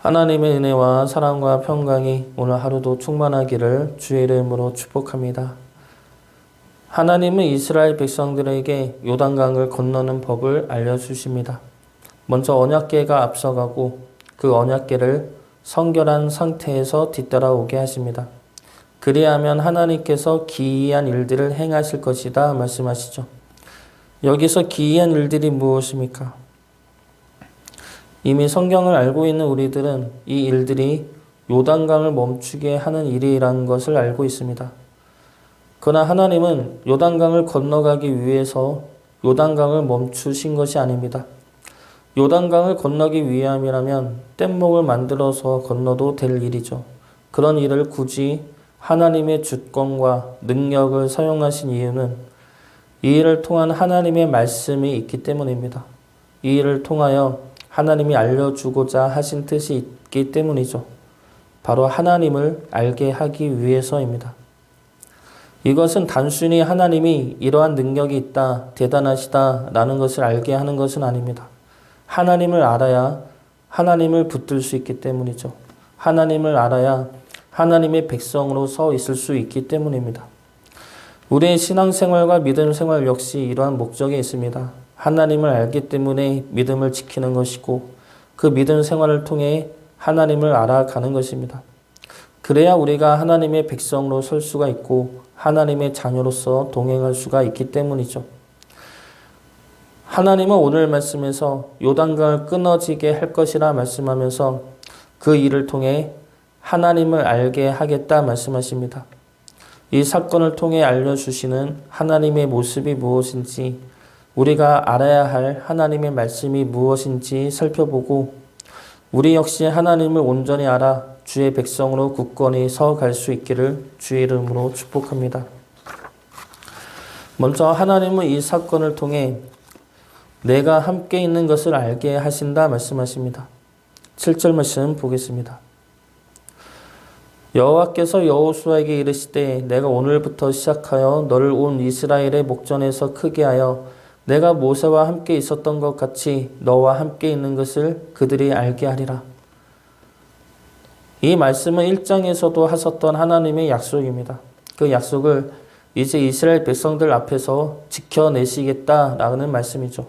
하나님의 은혜와 사랑과 평강이 오늘 하루도 충만하기를 주의 이름으로 축복합니다. 하나님은 이스라엘 백성들에게 요단강을 건너는 법을 알려주십니다. 먼저 언약궤가 앞서가고 그 언약궤를 성결한 상태에서 뒤따라오게 하십니다. 그리하면 하나님께서 기이한 일들을 행하실 것이다 말씀하시죠. 여기서 기이한 일들이 무엇입니까? 이미 성경을 알고 있는 우리들은 이 일들이 요단강을 멈추게 하는 일이라는 것을 알고 있습니다. 그러나 하나님은 요단강을 건너가기 위해서 요단강을 멈추신 것이 아닙니다. 요단강을 건너기 위함이라면 뗏목을 만들어서 건너도 될 일이죠. 그런 일을 굳이 하나님의 주권과 능력을 사용하신 이유는 이 일을 통한 하나님의 말씀이 있기 때문입니다. 이 일을 통하여 하나님이 알려주고자 하신 뜻이 있기 때문이죠. 바로 하나님을 알게 하기 위해서입니다. 이것은 단순히 하나님이 이러한 능력이 있다, 대단하시다라는 것을 알게 하는 것은 아닙니다. 하나님을 알아야 하나님을 붙들 수 있기 때문이죠. 하나님을 알아야 하나님의 백성으로 서 있을 수 있기 때문입니다. 우리의 신앙생활과 믿음 생활 역시 이러한 목적이 있습니다. 하나님을 알기 때문에 믿음을 지키는 것이고 그 믿음 생활을 통해 하나님을 알아가는 것입니다. 그래야 우리가 하나님의 백성으로 설 수가 있고 하나님의 자녀로서 동행할 수가 있기 때문이죠. 하나님은 오늘 말씀에서 요단강을 끊어지게 할 것이라 말씀하면서 그 일을 통해 하나님을 알게 하겠다 말씀하십니다. 이 사건을 통해 알려주시는 하나님의 모습이 무엇인지 우리가 알아야 할 하나님의 말씀이 무엇인지 살펴보고 우리 역시 하나님을 온전히 알아 주의 백성으로 굳건히 서갈 수 있기를 주의 이름으로 축복합니다. 먼저 하나님은 이 사건을 통해 내가 함께 있는 것을 알게 하신다 말씀하십니다. 7절 말씀 보겠습니다. 여호와께서 여호수아에게 이르시되 내가 오늘부터 시작하여 너를 온 이스라엘의 목전에서 크게 하여 내가 모세와 함께 있었던 것 같이 너와 함께 있는 것을 그들이 알게 하리라. 이 말씀은 1장에서도 하셨던 하나님의 약속입니다. 그 약속을 이제 이스라엘 백성들 앞에서 지켜내시겠다라는 말씀이죠.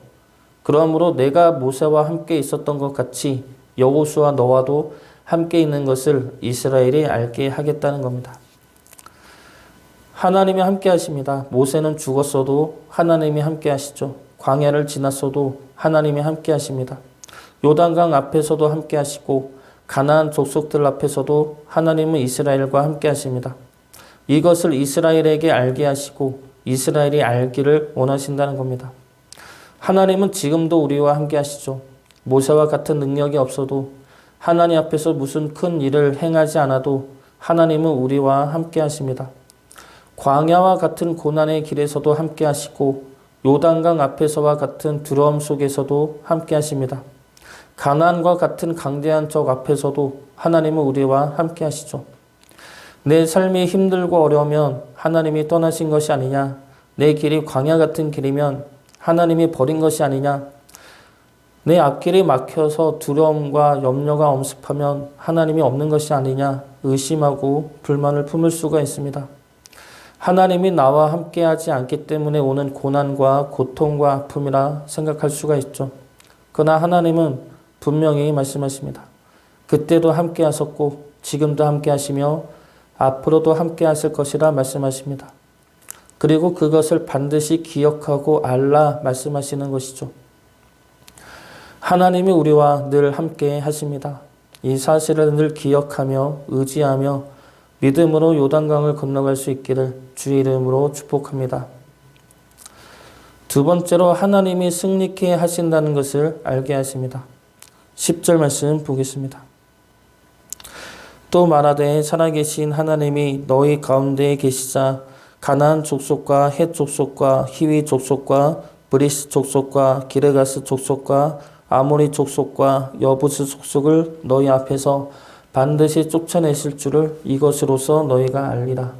그러므로 내가 모세와 함께 있었던 것 같이 여호수아 너와도 함께 있는 것을 이스라엘이 알게 하겠다는 겁니다. 하나님이 함께 하십니다. 모세는 죽었어도 하나님이 함께 하시죠. 광야를 지났어도 하나님이 함께 하십니다. 요단강 앞에서도 함께 하시고 가나안 족속들 앞에서도 하나님은 이스라엘과 함께 하십니다. 이것을 이스라엘에게 알게 하시고 이스라엘이 알기를 원하신다는 겁니다. 하나님은 지금도 우리와 함께 하시죠. 모세와 같은 능력이 없어도 하나님 앞에서 무슨 큰 일을 행하지 않아도 하나님은 우리와 함께 하십니다. 광야와 같은 고난의 길에서도 함께 하시고 요단강 앞에서와 같은 두려움 속에서도 함께 하십니다. 가나안과 같은 강대한 적 앞에서도 하나님은 우리와 함께 하시죠. 내 삶이 힘들고 어려우면 하나님이 떠나신 것이 아니냐, 내 길이 광야 같은 길이면 하나님이 버린 것이 아니냐, 내 앞길이 막혀서 두려움과 염려가 엄습하면 하나님이 없는 것이 아니냐 의심하고 불만을 품을 수가 있습니다. 하나님이 나와 함께하지 않기 때문에 오는 고난과 고통과 아픔이라 생각할 수가 있죠. 그러나 하나님은 분명히 말씀하십니다. 그때도 함께 하셨고 지금도 함께 하시며 앞으로도 함께 하실 것이라 말씀하십니다. 그리고 그것을 반드시 기억하고 알라 말씀하시는 것이죠. 하나님이 우리와 늘 함께 하십니다. 이 사실을 늘 기억하며 의지하며 믿음으로 요단강을 건너갈 수 있기를 주의 이름으로 축복합니다. 두 번째로 하나님이 승리케 하신다는 것을 알게 하십니다. 10절 말씀 보겠습니다. 또 말하되 살아계신 하나님이 너희 가운데에 계시자 가나안 족속과 헷 족속과 히위 족속과 브리스 족속과 기르가스 족속과 아모리 족속과 여부스 족속을 너희 앞에서 반드시 쫓아내실 줄을 이것으로서 너희가 알리라.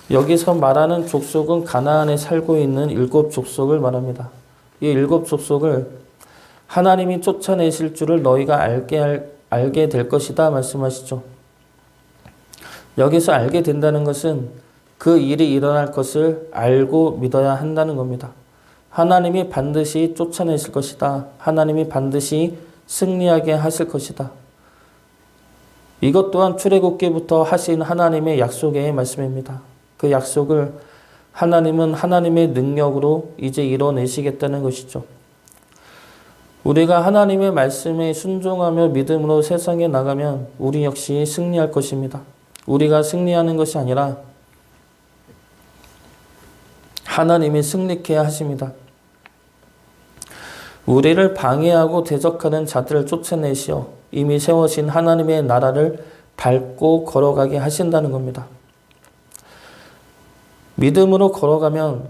여기서 말하는 족속은 가나안에 살고 있는 7 족속을 말합니다. 이 7 족속을 하나님이 쫓아내실 줄을 너희가 알게 될 것이다 말씀하시죠. 여기서 알게 된다는 것은 그 일이 일어날 것을 알고 믿어야 한다는 겁니다. 하나님이 반드시 쫓아내실 것이다. 하나님이 반드시 승리하게 하실 것이다. 이것 또한 출애굽기부터 하신 하나님의 약속의 말씀입니다. 그 약속을 하나님은 하나님의 능력으로 이제 이뤄내시겠다는 것이죠. 우리가 하나님의 말씀에 순종하며 믿음으로 세상에 나가면 우리 역시 승리할 것입니다. 우리가 승리하는 것이 아니라 하나님이 승리케 하십니다. 우리를 방해하고 대적하는 자들을 쫓아내시어 이미 세우신 하나님의 나라를 밟고 걸어가게 하신다는 겁니다. 믿음으로 걸어가면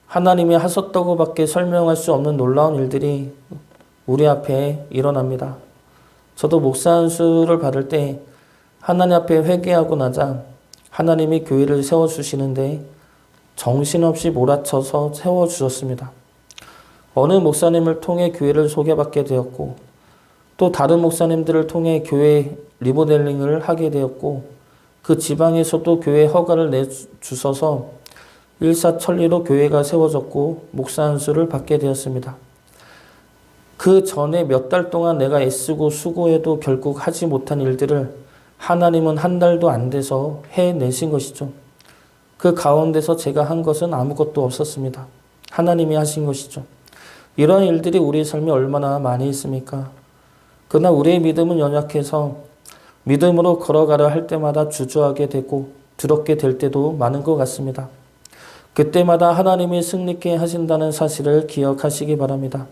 하나님이 하셨다고 밖에 설명할 수 없는 놀라운 일들이 우리 앞에 일어납니다. 저도 목사 안수를 받을 때 하나님 앞에 회개하고 나자 하나님이 교회를 세워주시는데 정신없이 몰아쳐서 세워주셨습니다. 어느 목사님을 통해 교회를 소개받게 되었고 또 다른 목사님들을 통해 교회 리모델링을 하게 되었고 그 지방에서도 교회 허가를 내주셔서 일사천리로 교회가 세워졌고 목사 안수를 받게 되었습니다. 그 전에 몇 달 동안 내가 애쓰고 수고해도 결국 하지 못한 일들을 하나님은 한 달도 안 돼서 해내신 것이죠. 그 가운데서 제가 한 것은 아무것도 없었습니다. 하나님이 하신 것이죠. 이런 일들이 우리 삶에 얼마나 많이 있습니까? 그러나 우리의 믿음은 연약해서 믿음으로 걸어가려 할 때마다 주저하게 되고 두렵게 될 때도 많은 것 같습니다. 그때마다 하나님이 승리케 하신다는 사실을 기억하시기 바랍니다.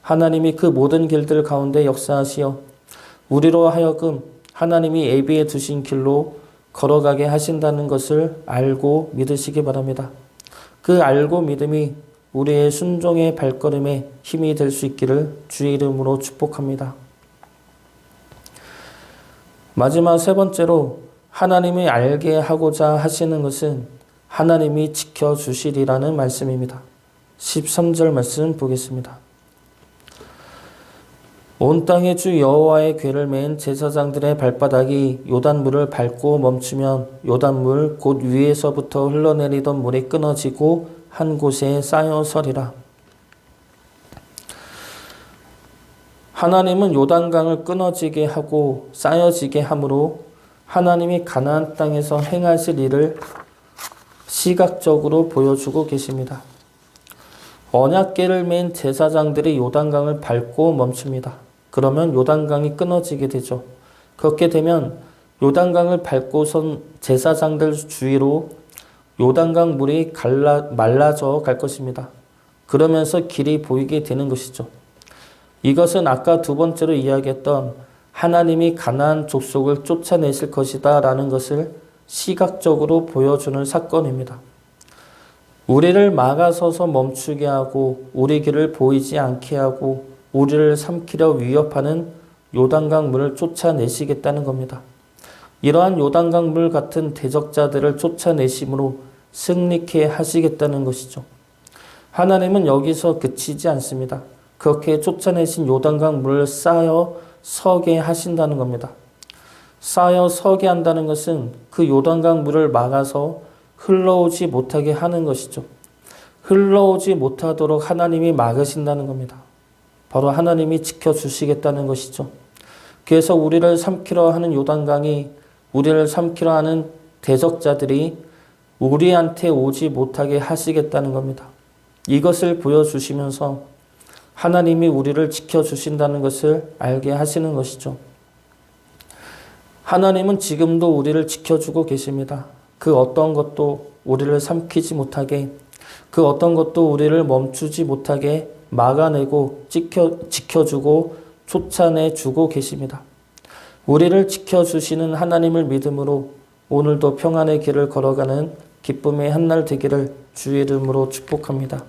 하나님이 그 모든 길들 가운데 역사하시어 우리로 하여금 하나님이 예비해 두신 길로 걸어가게 하신다는 것을 알고 믿으시기 바랍니다. 그 알고 믿음이 우리의 순종의 발걸음에 힘이 될 수 있기를 주의 이름으로 축복합니다. 마지막 세 번째로 하나님이 알게 하고자 하시는 것은 하나님이 지켜주시리라는 말씀입니다. 13절 말씀 보겠습니다. 온 땅에 주 여호와의 궤를 맨 제사장들의 발바닥이 요단물을 밟고 멈추면 요단물 곧 위에서부터 흘러내리던 물이 끊어지고 한 곳에 쌓여 서리라. 하나님은 요단강을 끊어지게 하고 쌓여지게 함으로 하나님이 가나안 땅에서 행하실 일을 시각적으로 보여주고 계십니다. 언약궤를 맨 제사장들이 요단강을 밟고 멈춥니다. 그러면 요단강이 끊어지게 되죠. 그렇게 되면 요단강을 밟고 선 제사장들 주위로 요단강 물이 말라져 갈 것입니다. 그러면서 길이 보이게 되는 것이죠. 이것은 아까 두 번째로 이야기했던 하나님이 가나안 족속을 쫓아내실 것이다 라는 것을 시각적으로 보여주는 사건입니다. 우리를 막아서서 멈추게 하고 우리 길을 보이지 않게 하고 우리를 삼키려 위협하는 요단강 물을 쫓아내시겠다는 겁니다. 이러한 요단강 물 같은 대적자들을 쫓아내심으로 승리케 하시겠다는 것이죠. 하나님은 여기서 그치지 않습니다. 그렇게 쫓아내신 요단강 물을 쌓여 서게 하신다는 겁니다. 쌓여 서게 한다는 것은 그 요단강 물을 막아서 흘러오지 못하게 하는 것이죠. 흘러오지 못하도록 하나님이 막으신다는 겁니다. 바로 하나님이 지켜주시겠다는 것이죠. 그래서 우리를 삼키려 하는 요단강이 우리를 삼키려 하는 대적자들이 우리한테 오지 못하게 하시겠다는 겁니다. 이것을 보여주시면서 하나님이 우리를 지켜주신다는 것을 알게 하시는 것이죠. 하나님은 지금도 우리를 지켜주고 계십니다. 그 어떤 것도 우리를 삼키지 못하게, 그 어떤 것도 우리를 멈추지 못하게 막아내고 지켜주고 쫓아내주고 계십니다. 우리를 지켜주시는 하나님을 믿음으로 오늘도 평안의 길을 걸어가는 기쁨의 한날 되기를 주의 이름으로 축복합니다.